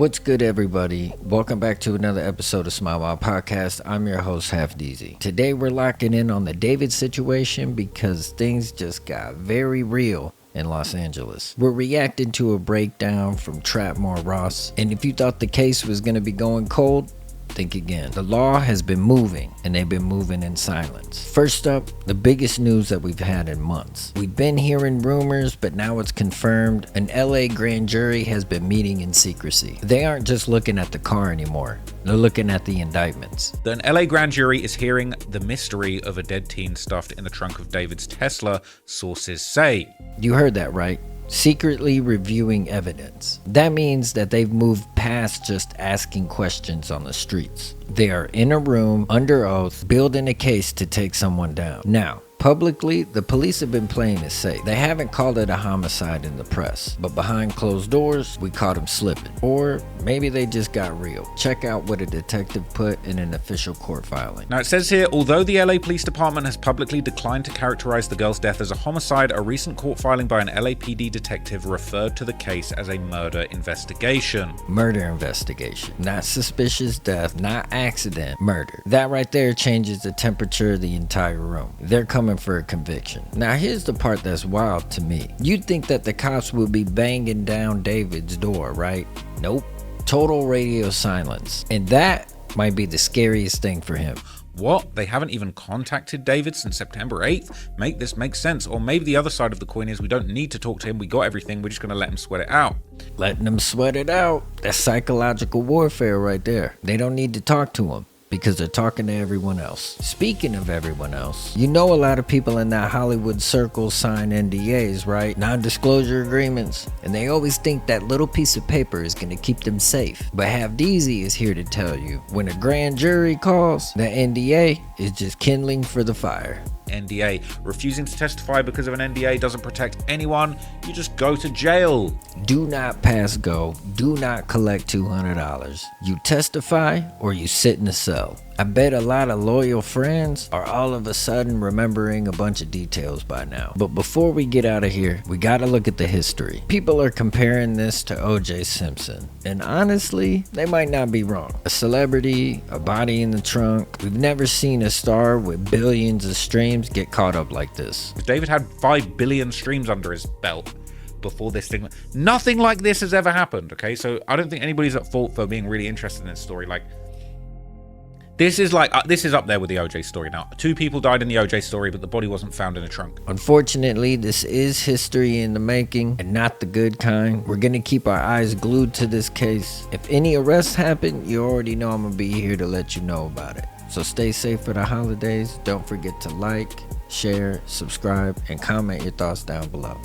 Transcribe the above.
What's good, everybody? Welcome back to another episode of Smile Mah Podcast. I'm your host, Half Deezy. Today we're locking in on the David situation because things just got very real in Los Angeles. We're reacting to a breakdown from Trapmore Ross, and if you thought the case was going to be going cold, think again. The law has been moving, and they've been moving in silence. First up, the biggest news that we've had in months. We've been hearing rumors, but now it's confirmed. An LA grand jury has been meeting in secrecy. They aren't just looking at the car anymore. They're looking at the indictments. An LA grand jury is hearing the mystery of a dead teen stuffed in the trunk of David's Tesla, sources say. You heard that right. Secretly reviewing evidence. That means that they've moved past just asking questions on the streets. They are in a room, under oath, building a case to take someone down. Now, publicly, the police have been playing it safe. They haven't called it a homicide in the press, but behind closed doors, we caught them slipping. Or maybe they just got real. Check out what a detective put in an official court filing. Now it says here, although the LA Police Department has publicly declined to characterize the girl's death as a homicide, a recent court filing by an LAPD detective referred to the case as a murder investigation. Murder investigation. Not suspicious death, not accident, murder. That right there changes the temperature of the entire room. They're coming for a conviction. Now here's the part that's wild to me. You'd think that the cops would be banging down David's door, right? Nope. Total radio silence. And that might be the scariest thing for him. What? They haven't even contacted David since September 8th? Make this make sense. Or maybe the other side of the coin is we don't need to talk to him. We got everything. We're just going to let him sweat it out. Letting them sweat it out. That's psychological warfare right there. They don't need to talk to him, because they're talking to everyone else. Speaking of everyone else, you know a lot of people in that Hollywood circle sign NDAs, right? Non-disclosure agreements. And they always think that little piece of paper is going to keep them safe. But Half Deezy is here to tell you, when a grand jury calls, that NDA is just kindling for the fire. NDA. Refusing to testify because of an NDA doesn't protect anyone. You just go to jail. Do not pass go. Do not collect $200. You testify or you sit in a cell. I bet a lot of loyal friends are all of a sudden remembering a bunch of details by now. But before we get out of here, we gotta look at the history. People are comparing this to O.J. Simpson. And honestly, they might not be wrong. A celebrity, a body in the trunk. We've never seen a star with billions of streams get caught up like this. David had 5 billion streams under his belt before this thing. Nothing like this has ever happened, okay? So I don't think anybody's at fault for being really interested in this story. This is up there with the OJ story now. 2 people died in the OJ story, but the body wasn't found in a trunk. Unfortunately, this is history in the making, and not the good kind. We're gonna keep our eyes glued to this case. If any arrests happen, you already know I'm gonna be here to let you know about it. So stay safe for the holidays. Don't forget to like, share, subscribe, and comment your thoughts down below.